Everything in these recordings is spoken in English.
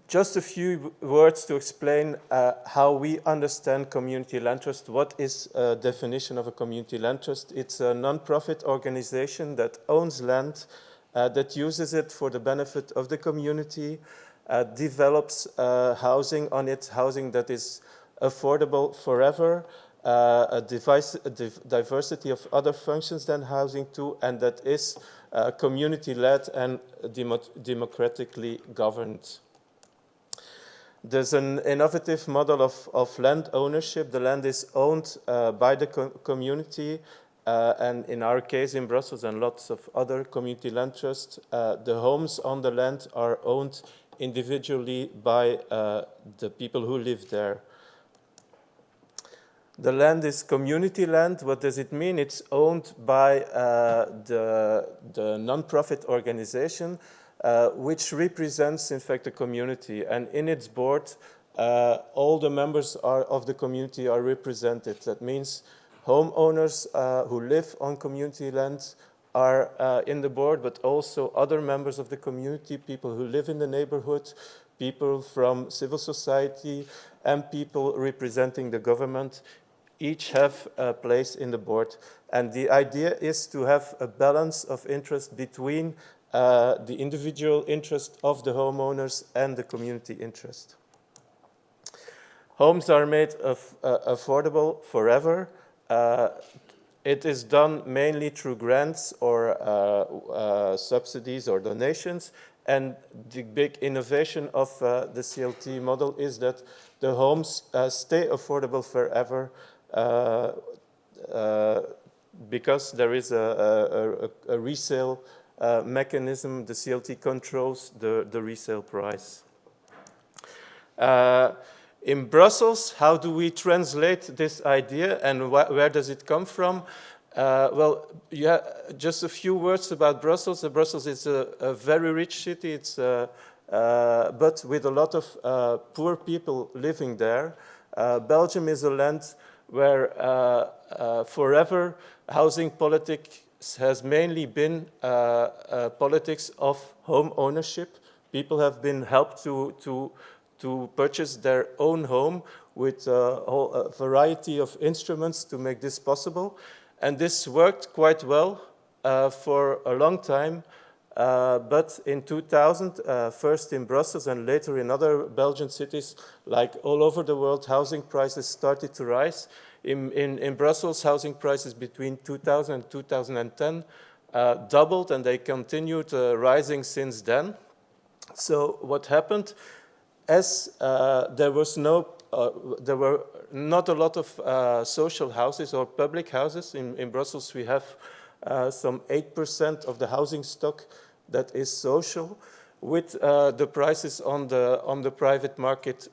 Just a few words to explain how we understand community land trust. What is a definition of a community land trust? It's a non-profit organization that owns land, that uses it for the benefit of the community, develops housing on it, housing that is affordable forever, a diversity of other functions than housing too, and that is community-led and democratically governed. There's an innovative model of land ownership. The land is owned by the community, and in our case in Brussels and lots of other community land trusts, the homes on the land are owned individually by the people who live there. The land is community land. What does it mean? It's owned by the non-profit organization, which represents, in fact, the community. And in its board, all the members of the community are represented. That means homeowners who live on community land are in the board, but also other members of the community, people who live in the neighborhood, people from civil society, and people representing the government, each have a place in the board. And the idea is to have a balance of interest between the individual interest of the homeowners and the community interest. Homes are made affordable forever. It is done mainly through grants or subsidies or donations. And the big innovation of the CLT model is that the homes stay affordable forever because there is a resale mechanism. The CLT controls the resale price. In Brussels, how do we translate this idea and where does it come from? Well, yeah, just a few words about Brussels. Brussels is a very rich city, but with a lot of poor people living there. Belgium is a land where forever housing politics has mainly been politics of home ownership. People have been helped to purchase their own home with a variety of instruments to make this possible. And this worked quite well for a long time. But in 2000, first in Brussels and later in other Belgian cities, like all over the world, housing prices started to rise. In Brussels, housing prices between 2000 and 2010 doubled, and they continued rising since then. So what happened? As there were not a lot of social houses or public houses. In Brussels, we have some 8% of the housing stock that is social, with the prices on the private market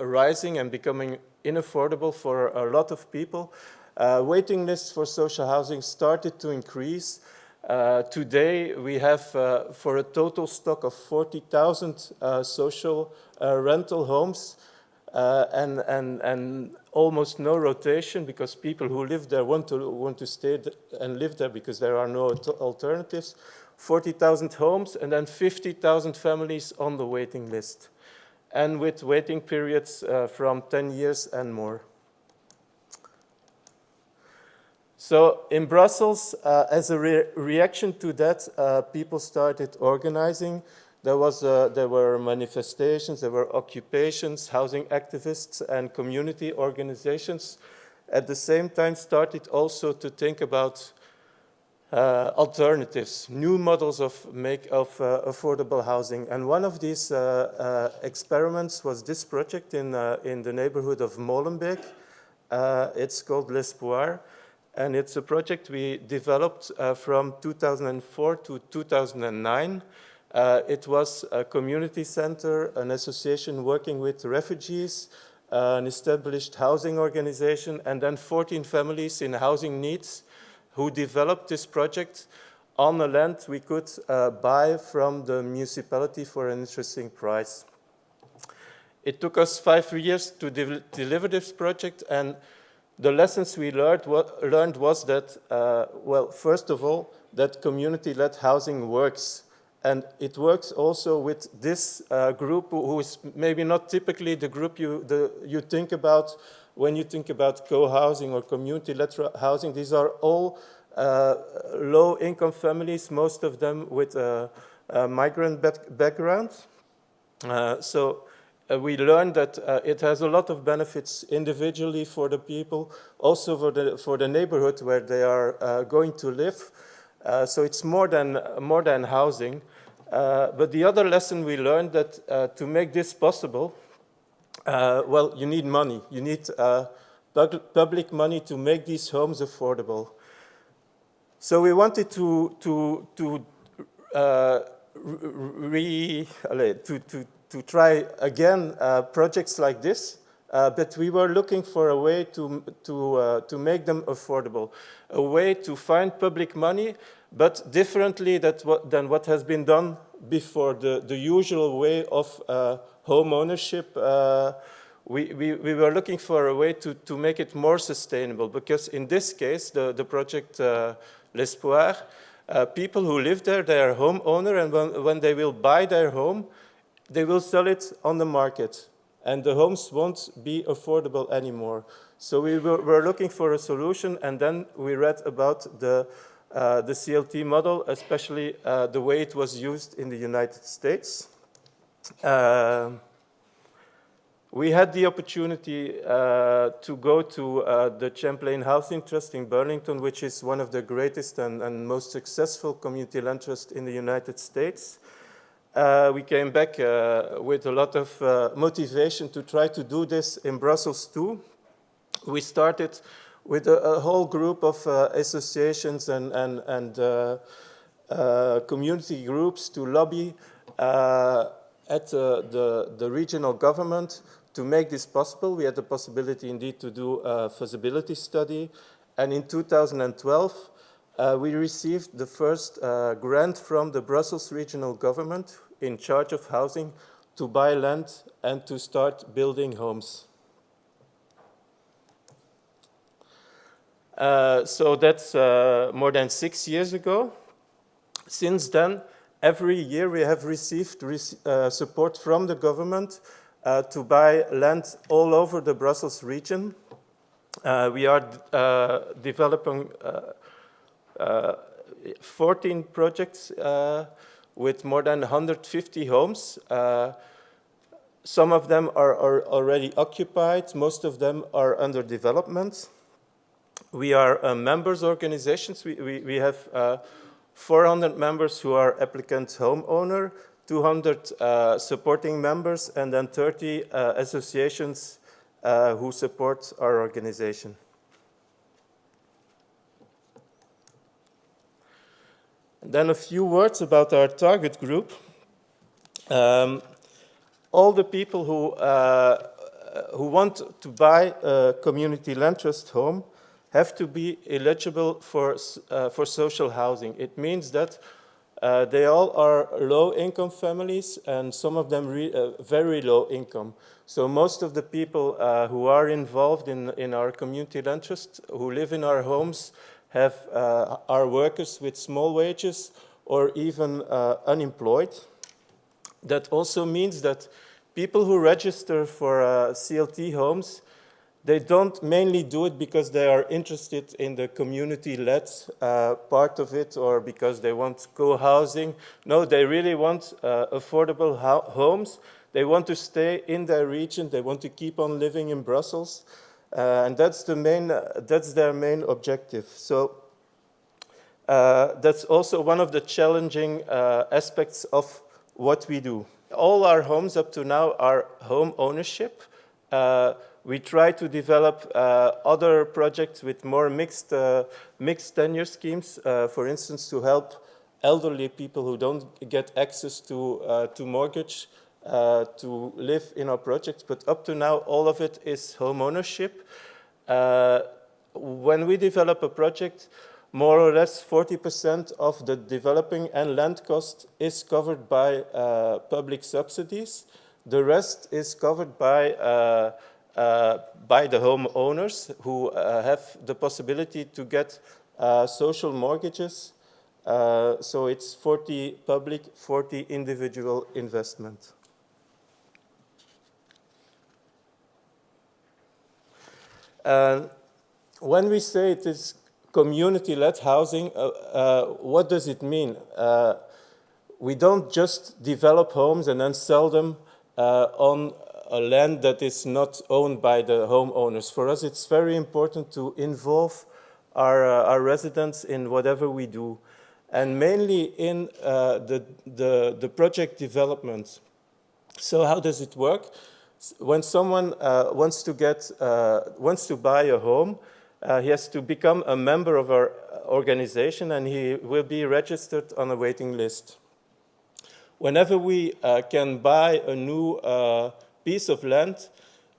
rising and becoming unaffordable for a lot of people. Waiting lists for social housing started to increase. Today, we have, for a total stock of 40,000 social rental homes, and almost no rotation, because people who live there want to stay and live there because there are no alternatives. 40,000 homes and then 50,000 families on the waiting list, and with waiting periods from 10 years and more. So in Brussels, as a reaction to that, people started organizing. There were manifestations, there were occupations, housing activists, and community organizations. At the same time, started also to think about alternatives, new models of affordable housing. And one of these experiments was this project in the neighborhood of Molenbeek. It's called L'Espoir. And it's a project we developed from 2004 to 2009. It was a community center, an association working with refugees, an established housing organization, and then 14 families in housing needs who developed this project on the land we could buy from the municipality for an interesting price. It took us 5 years to deliver this project, and the lessons we learned was that, well, first of all, that community-led housing works. And it works also with this group, who is maybe not typically the group you think about when you think about co-housing or community-led housing. These are all low-income families, most of them with a migrant background. We learned that it has a lot of benefits individually for the people, also for the neighborhood where they are going to live. So it's more than housing. But the other lesson we learned that to make this possible, well, you need money. You need public money to make these homes affordable. So we wanted to try again projects like this, but we were looking for a way to make them affordable, a way to find public money, but differently than what has been done before, the usual way of home ownership. We were looking for a way to make it more sustainable, because in this case, the project L'Espoir, people who live there, they are homeowner, and when they will buy their home, they will sell it on the market, and the homes won't be affordable anymore. So we were looking for a solution, and then we read about the CLT model, especially the way it was used in the United States. We had the opportunity to go to the Champlain Housing Trust in Burlington, which is one of the greatest and most successful community land trusts in the United States. We came back with a lot of motivation to try to do this in Brussels too. We started with a whole group of associations and community groups to lobby at the regional government to make this possible. We had the possibility indeed to do a feasibility study. And in 2012, we received the first grant from the Brussels regional government in charge of housing to buy land and to start building homes. So that's more than 6 years ago. Since then, every year we have received support from the government to buy land all over the Brussels region. We are developing 14 projects with more than 150 homes. Some of them are already occupied. Most of them are under development. We are members organizations. We have 400 members who are applicant homeowner, 200 supporting members, and then 30 associations who support our organization. And then a few words about our target group. All the people who want to buy a community land trust home have to be eligible for social housing. It means that they all are low-income families, and some of them very low income. So most of the people who are involved in our community land trust, who live in our homes, are workers with small wages or even unemployed. That also means that people who register for CLT homes, they don't mainly do it because they are interested in the community-led part of it or because they want co-housing. No, they really want affordable homes. They want to stay in their region. They want to keep on living in Brussels. And that's their main objective. So that's also one of the challenging aspects of what we do. All our homes up to now are home ownership. We try to develop other projects with more mixed tenure schemes, for instance, to help elderly people who don't get access to mortgage to live in our projects. But up to now, all of it is home ownership. When we develop a project, more or less 40% of the developing and land cost is covered by public subsidies. The rest is covered by the homeowners who have the possibility to get social mortgages So it's 40 public, 40 individual investment. When we say it is community-led housing, what does it mean? We don't just develop homes and then sell them on a land that is not owned by the homeowners. For us, it's very important to involve our residents in whatever we do, and mainly in the project development. So how does it work? When someone wants to buy a home, he has to become a member of our organization, and he will be registered on a waiting list. Whenever we can buy a new piece of land,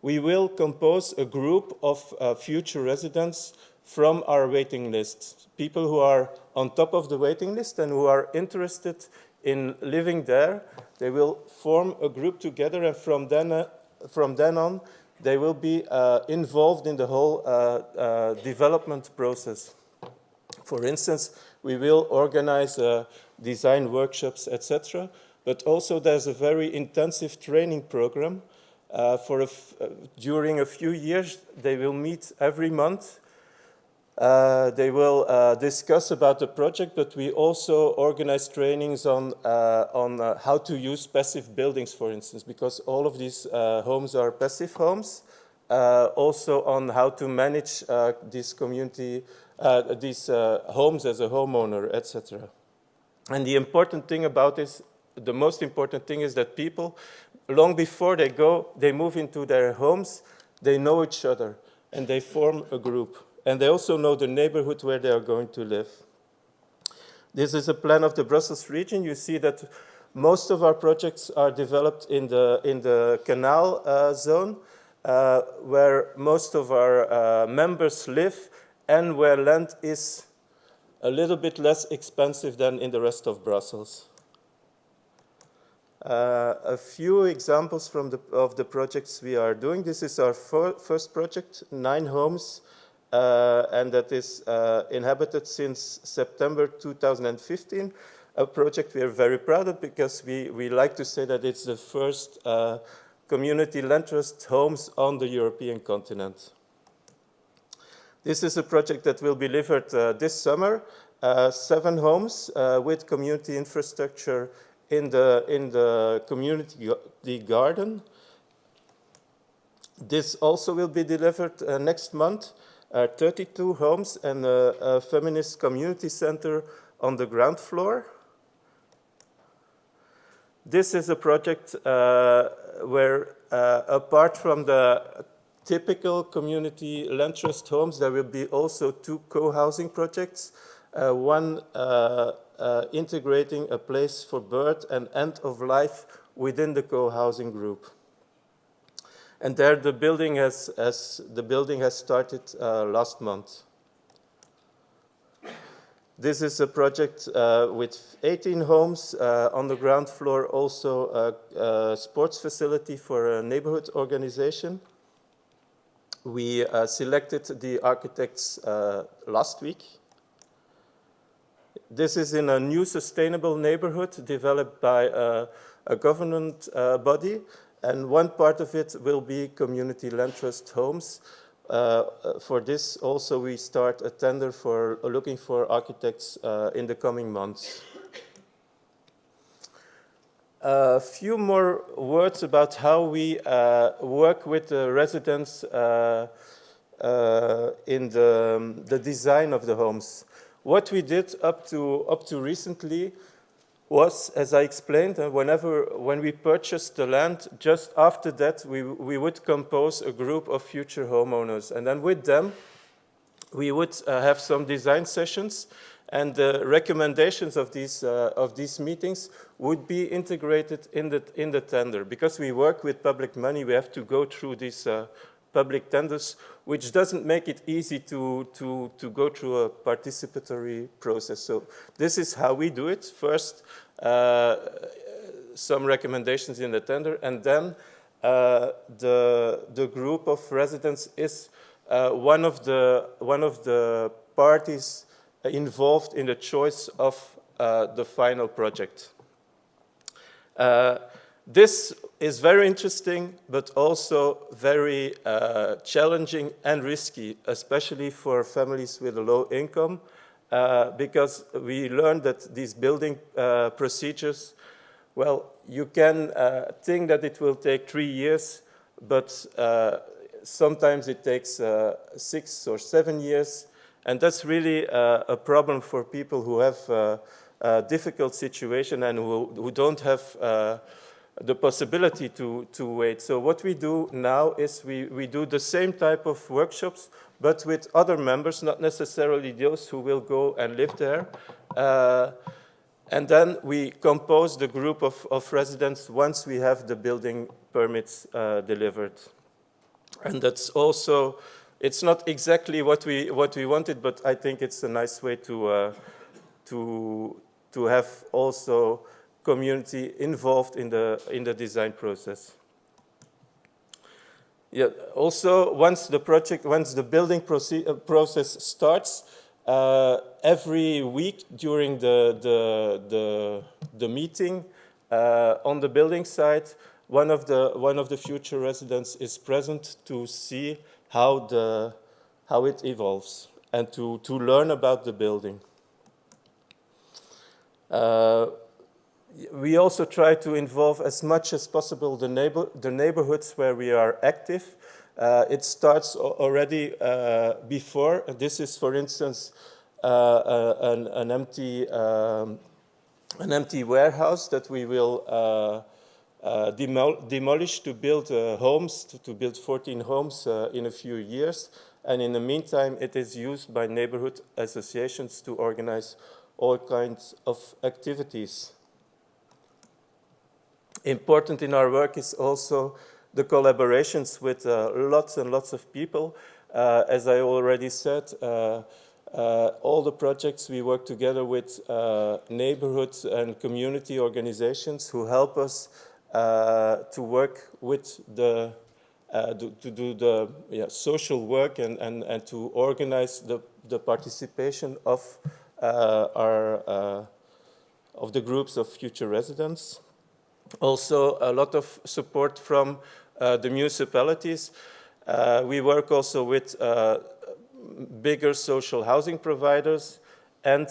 we will compose a group of future residents from our waiting list, people who are on top of the waiting list and who are interested in living there. They will form a group together, and from then on, they will be involved in the whole development process. For instance, we will organize design workshops, etc. But also there's a very intensive training program. During a few years, they will meet every month. They will discuss about the project, but we also organize trainings on how to use passive buildings, for instance, because all of these homes are passive homes. Also on how to manage this community, these homes as a homeowner, etc. And the important thing about this, the most important thing is that people, long before they move into their homes, they know each other and they form a group. And they also know the neighborhood where they are going to live. This is a plan of the Brussels region. You see that most of our projects are developed in the canal zone, where most of our members live and where land is a little bit less expensive than in the rest of Brussels. A few examples of the projects we are doing. This is our first project, 9 homes, and that is inhabited since September 2015. A project we are very proud of because we like to say that it's the first community land trust homes on the European continent. This is a project that will be delivered this summer, 7 homes with community infrastructure in the community garden. This also will be delivered next month, 32 homes and a feminist community center on the ground floor. This is a project where, apart from the typical community land trust homes, there will be also 2 co-housing projects. One integrating a place for birth and end of life within the co-housing group. And there the building has started last month. This is a project with 18 homes on the ground floor, also a sports facility for a neighborhood organization. We selected the architects last week. This is in a new sustainable neighborhood developed by a government body, and one part of it will be community land trust homes. For this also we start a tender for looking for architects in the coming months. A few more words about how we work with the residents in the design of the homes. What we did up to recently was, as I explained, when we purchased the land, just after that we would compose a group of future homeowners, and then with them we would have some design sessions, and the recommendations of these meetings would be integrated in the tender. Because we work with public money, we have to go through these public tenders, which doesn't make it easy to go through a participatory process. So this is how we do it. First, some recommendations in the tender, and then the group of residents is one of the parties involved in the choice of the final project. This is very interesting, but also very challenging and risky, especially for families with a low income, because we learned that these building procedures, well, you can think that it will take 3 years, but sometimes it takes 6 or 7 years, and that's really a problem for people who have a difficult situation and who don't have the possibility to wait. So what we do now is we do the same type of workshops, but with other members, not necessarily those who will go and live there. And then we compose the group of residents once we have the building permits delivered. And that's also, it's not exactly what we wanted, but I think it's a nice way to have also community involved in the design process. Yeah. Also, once the building process starts, every week during the meeting on the building site, one of the future residents is present to see how it evolves and to learn about the building. We also try to involve as much as possible the neighborhoods where we are active. It starts already before. This is, for instance, an empty warehouse that we will demolish to build homes, to build 14 homes in a few years. And in the meantime, it is used by neighborhood associations to organize all kinds of activities. Important in our work is also the collaborations with lots and lots of people. As I already said, all the projects we work together with neighborhoods and community organizations who help us to work with to do the social work and to organize the participation of the groups of future residents. Also, a lot of support from the municipalities. We work also with bigger social housing providers, and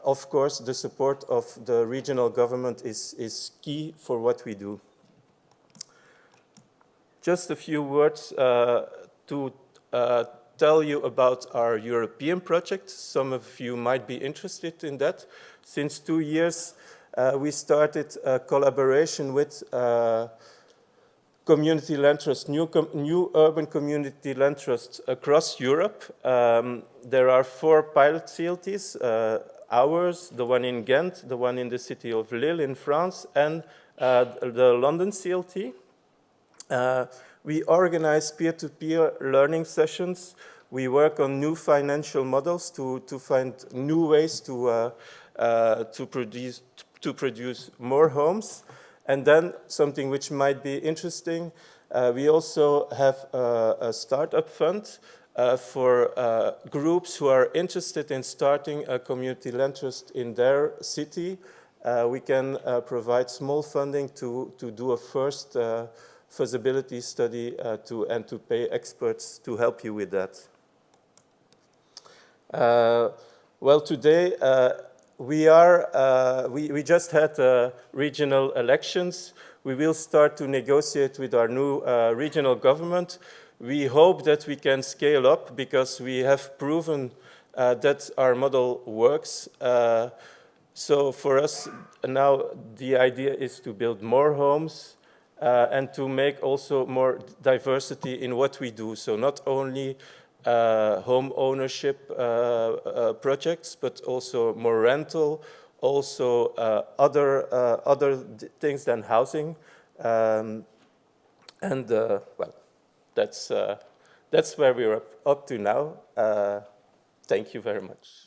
of course, the support of the regional government is key for what we do. Just a few words to tell you about our European project. Some of you might be interested in that. Since 2 years, we started a collaboration with community land trust, new urban community land trusts across Europe. There are 4 pilot CLTs, ours, the one in Ghent, the one in the city of Lille in France, and the London CLT. We organize peer-to-peer learning sessions. We work on new financial models to find new ways to produce more homes. And then something which might be interesting, we also have a startup fund for groups who are interested in starting a community land trust in their city. We can provide small funding to do a first feasibility study and to pay experts to help you with that. Well, today we just had regional elections. We will start to negotiate with our new regional government. We hope that we can scale up because we have proven that our model works. So for us now, the idea is to build more homes and to make also more diversity in what we do. So not only home ownership projects, but also more rental, also other things than housing, well, that's where we're up to now. Thank you very much.